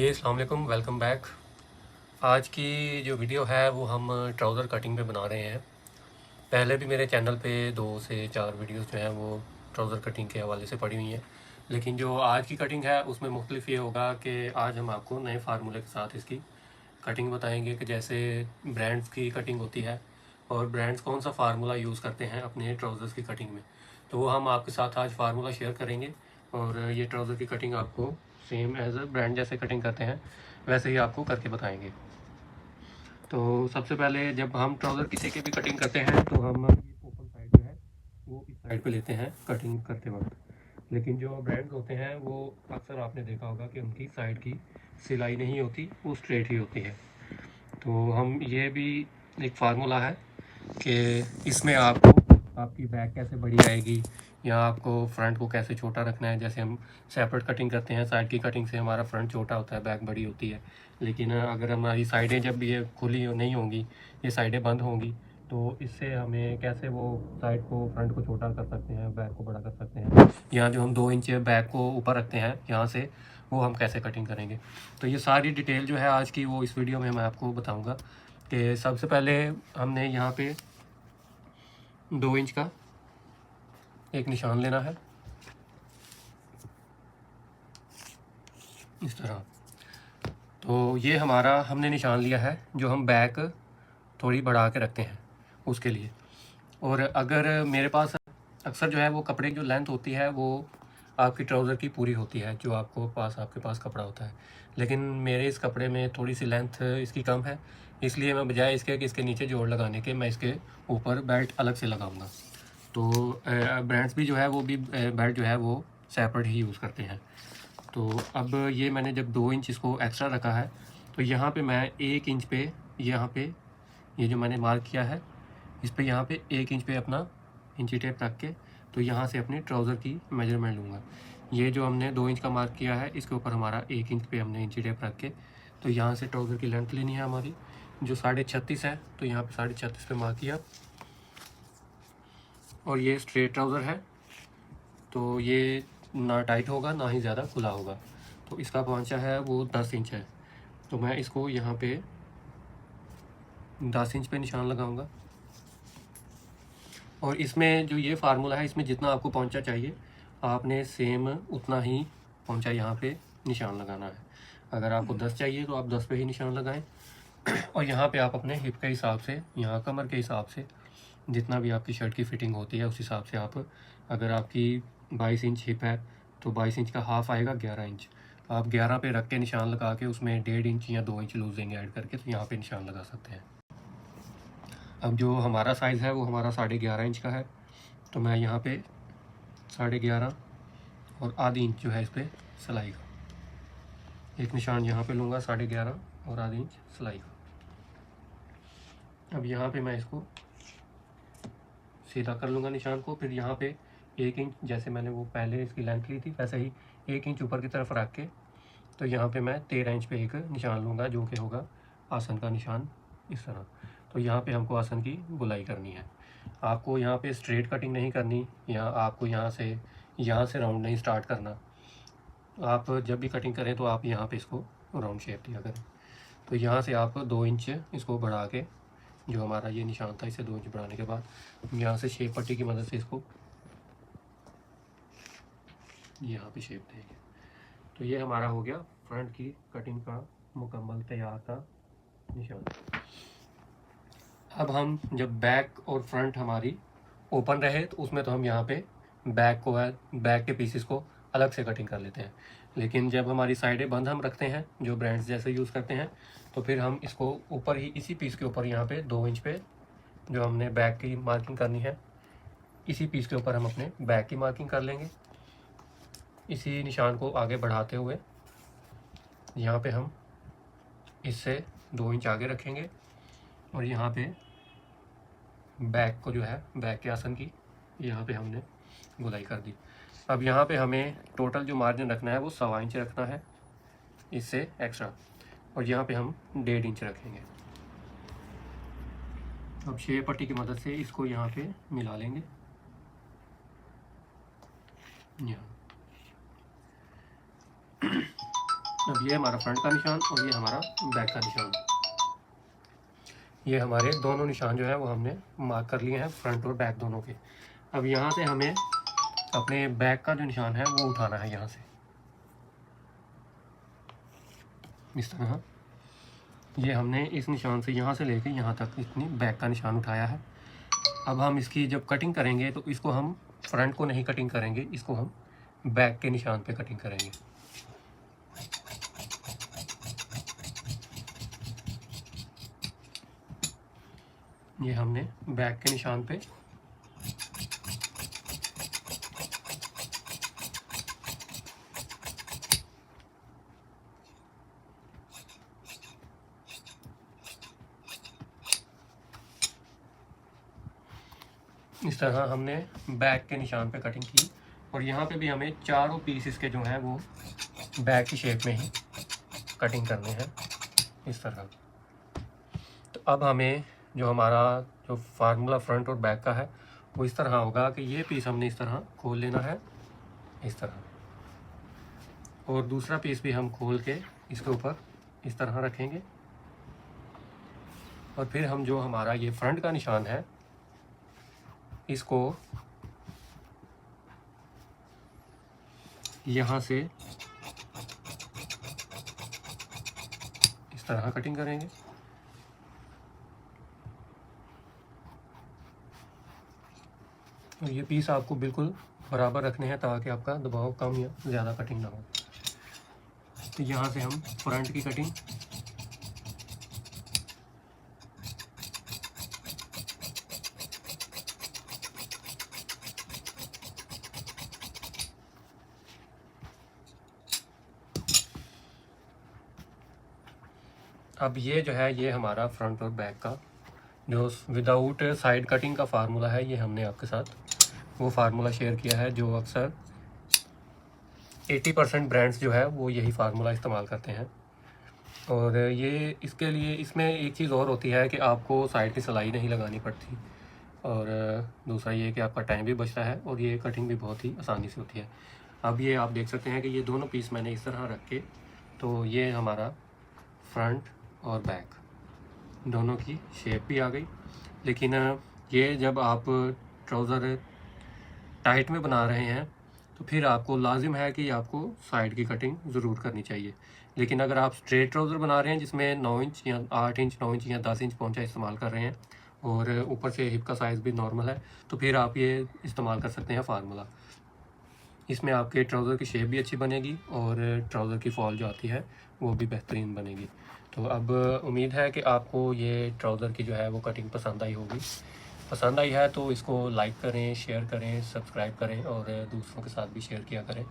जी अस्सलाम वालेकुम, welcome back. आज की जो वीडियो है वो हम ट्राउज़र कटिंग पे बना रहे हैं। पहले भी मेरे चैनल पे 2 से 4 वीडियोस जो हैं वो ट्राउज़र कटिंग के हवाले से पड़ी हुई हैं, लेकिन जो आज की कटिंग है उसमें मुख्तलिफ ये होगा कि आज हम आपको नए फार्मूले के साथ इसकी कटिंग बताएंगे कि जैसे ब्रांड्स की कटिंग होती है और ब्रांड्स कौन सा फार्मूला यूज़ करते हैं अपने ट्राउज़र्स की कटिंग में। तो वो हम आपके साथ आज फार्मूला शेयर करेंगे और ये ट्राउज़र की कटिंग आपको सेम एज अ ब्रांड जैसे कटिंग करते हैं वैसे ही आपको करके बताएंगे। तो सबसे पहले जब हम ट्राउज़र किसी की भी कटिंग करते हैं तो हम ये ओपन साइड जो है वो इस साइड पे लेते हैं कटिंग करते वक्त, लेकिन जो ब्रांड्स होते हैं वो अक्सर आपने देखा होगा कि उनकी साइड की सिलाई नहीं होती, वो स्ट्रेट ही होती है। तो हम ये भी एक फार्मूला है कि इसमें आपको आपकी बैक कैसे बड़ी आएगी या आपको फ्रंट को कैसे छोटा रखना है। जैसे हम सेपरेट कटिंग करते हैं, साइड की कटिंग से हमारा फ्रंट छोटा होता है, बैक बड़ी होती है, लेकिन अगर हमारी साइडें जब ये खुली नहीं होंगी, ये साइडें बंद होंगी, तो इससे हमें कैसे वो साइड को फ्रंट को छोटा कर सकते हैं, बैक को बड़ा कर सकते हैं, या जो हम 2 इंच बैक को ऊपर रखते हैं यहाँ से, वो हम कैसे कटिंग करेंगे। तो ये सारी डिटेल जो है आज की वो इस वीडियो में मैं आपको बताऊँगा कि सबसे पहले हमने यहाँ पे 2 इंच का एक निशान लेना है इस तरह। तो ये हमारा हमने निशान लिया है जो हम बैक थोड़ी बढ़ा के रखते हैं उसके लिए। और अगर मेरे पास अक्सर जो है वो कपड़े की जो लेंथ होती है वो आपकी ट्राउज़र की पूरी होती है, जो आपके पास कपड़ा होता है, लेकिन मेरे इस कपड़े में थोड़ी सी लेंथ इसकी कम है, इसलिए मैं बजाय इसके कि इसके नीचे जोड़ लगाने के मैं इसके ऊपर बेल्ट अलग से लगाऊंगा। तो ब्रांड्स भी जो है वो भी बेल्ट जो है वो सेपरेट ही यूज़ करते हैं। तो अब ये मैंने जब 2 इंच इसको एक्स्ट्रा रखा है, तो यहाँ पे मैं 1 इंच पे, यहाँ पे ये जो मैंने मार्क किया है इस पे, यहाँ पे 1 इंच पे अपना इंची टेप रख के तो यहाँ से अपने ट्राउज़र की मेजरमेंट लूँगा। ये जो हमने 2 इंच का मार्क किया है इसके ऊपर हमारा 1 इंच पे हमने इंची टेप रख के तो यहाँ से ट्राउज़र की लेंथ लेनी है हमारी जो 36.5 है, तो यहाँ पे 36.5 पे मार्क किया। और ये स्ट्रेट ट्राउज़र है तो ये ना टाइट होगा ना ही ज़्यादा खुला होगा, तो इसका पांचा है वो 10 इंच है, तो मैं इसको यहाँ पे 10 इंच पे निशान लगाऊंगा। और इसमें जो ये फार्मूला है इसमें जितना आपको पांचा चाहिए आपने सेम उतना ही पांचा यहाँ पे निशान लगाना है। अगर आपको 10 चाहिए तो आप 10 पे ही निशान लगाएं और यहाँ पे आप अपने हिप के हिसाब से, यहाँ कमर के हिसाब से, जितना भी आपकी शर्ट की फिटिंग होती है उस हिसाब से आप, अगर आपकी 22 इंच हिप है तो 22 इंच का हाफ आएगा 11 इंच, आप 11 पे रख के निशान लगा के उसमें 1.5 इंच या 2 इंच लूजिंग ऐड करके तो यहाँ पे निशान लगा सकते हैं। अब जो हमारा साइज़ है वो हमारा 11.5 इंच का है, तो मैं यहाँ पे 11.5 और आधी इंच जो है इस पर सिलाई का एक निशान यहाँ पे लूँगा, 11.5 और आधी इंच सिलाई का। अब यहाँ पे मैं इसको सीधा कर लूँगा निशान को, फिर यहाँ पे 1 इंच, जैसे मैंने वो पहले इसकी लेंथ ली थी वैसे ही 1 इंच ऊपर की तरफ रख के तो यहाँ पे मैं 13 इंच पे एक निशान लूँगा जो कि होगा आसन का निशान इस तरह। तो यहाँ पे हमको आसन की गोलाई करनी है। आपको यहाँ पे स्ट्रेट कटिंग नहीं करनी या आपको यहाँ से राउंड नहीं स्टार्ट करना। आप जब भी कटिंग करें तो आप यहाँ पे इसको राउंड शेप दिया करें। तो यहाँ से आप 2 इंच इसको बढ़ा के, जो हमारा ये निशान था इसे 2 इंच बढ़ाने के बाद यहाँ से शेप पट्टी की मदद से इसको यहाँ पे शेप देंगे। तो ये हमारा हो गया फ्रंट की कटिंग का मुकम्मल तैयार का निशान। अब हम जब बैक और फ्रंट हमारी ओपन रहे तो उसमें तो हम यहाँ पे बैक के पीसेस को अलग से कटिंग कर लेते हैं, लेकिन जब हमारी साइडें बंद हम रखते हैं जो ब्रांड्स जैसे यूज़ करते हैं तो फिर हम इसको ऊपर ही इसी पीस के ऊपर यहाँ पे 2 इंच पे जो हमने बैक की मार्किंग करनी है इसी पीस के ऊपर हम अपने बैक की मार्किंग कर लेंगे। इसी निशान को आगे बढ़ाते हुए यहाँ पे हम इससे 2 इंच आगे रखेंगे और यहाँ पे बैक को जो है बैक के आसन की यहाँ पे हमने गोलाई कर दी। अब यहाँ पे हमें टोटल जो मार्जिन रखना है वो 1.25 इंच रखना है इससे एक्स्ट्रा, और यहाँ पे हम 1.5 इंच रखेंगे। अब शेप पट्टी की मदद से इसको यहाँ पे मिला लेंगे यहाँ। अब ये हमारा फ्रंट का निशान और ये हमारा बैक का निशान। ये हमारे दोनों निशान जो है वो हमने मार्क कर लिए हैं, फ्रंट और बैक दोनों के। अब यहाँ से हमें अपने बैक का जो निशान है वो उठाना है यहाँ से, इस तरह। ये हमने इस निशान से यहाँ से लेके यहाँ तक इतनी बैक का निशान उठाया है। अब हम इसकी जब कटिंग करेंगे तो इसको हम फ्रंट को नहीं कटिंग करेंगे, इसको हम बैक के निशान पे कटिंग करेंगे। ये हमने बैक के निशान पे इस तरह हमने बैक के निशान पे कटिंग की। और यहाँ पे भी हमें चारों पीस इसके जो हैं वो बैक की शेप में ही कटिंग करने हैं, इस तरह। तो अब हमें जो हमारा जो फार्मूला फ्रंट और बैक का है वो इस तरह होगा कि ये पीस हमने इस तरह खोल लेना है, इस तरह। और दूसरा पीस भी हम खोल के इसके ऊपर इस तरह रखेंगे। और फिर हम जो हमारा ये फ्रंट का निशान है इसको यहाँ से इस तरह कटिंग करेंगे। और ये पीस आपको बिल्कुल बराबर रखने हैं ताकि आपका दबाव कम या ज़्यादा कटिंग ना हो। तो यहाँ से हम फ्रंट की कटिंग अब ये जो है ये हमारा फ्रंट और बैक का जो विदाउट साइड कटिंग का फार्मूला है, ये हमने आपके साथ वो फार्मूला शेयर किया है जो अक्सर 80% ब्रांड्स जो है वो यही फार्मूला इस्तेमाल करते हैं। और ये इसके लिए इसमें एक चीज़ और होती है कि आपको साइड की सिलाई नहीं लगानी पड़ती। और दूसरा ये कि आपका टाइम भी बचता है और ये कटिंग भी बहुत ही आसानी से होती है। अब ये आप देख सकते हैं कि ये दोनों पीस मैंने इस तरह रख के, तो ये हमारा फ्रंट और बैक दोनों की शेप भी आ गई। लेकिन ये जब आप ट्राउज़र टाइट में बना रहे हैं तो फिर आपको लाजिम है कि आपको साइड की कटिंग ज़रूर करनी चाहिए। लेकिन अगर आप स्ट्रेट ट्राउज़र बना रहे हैं जिसमें 9 इंच या 8 इंच 9 इंच या 10 इंच पोंचा इस्तेमाल कर रहे हैं और ऊपर से हिप का साइज़ भी नॉर्मल है, तो फिर आप ये इस्तेमाल कर सकते हैं फार्मूला। इसमें आपके ट्राउज़र की शेप भी अच्छी बनेगी और ट्राउज़र की फॉल जो आती है वो भी बेहतरीन बनेगी। तो अब उम्मीद है कि आपको ये ट्राउज़र की जो है वो कटिंग पसंद आई होगी। पसंद आई है तो इसको लाइक करें, शेयर करें, सब्सक्राइब करें और दूसरों के साथ भी शेयर किया करें।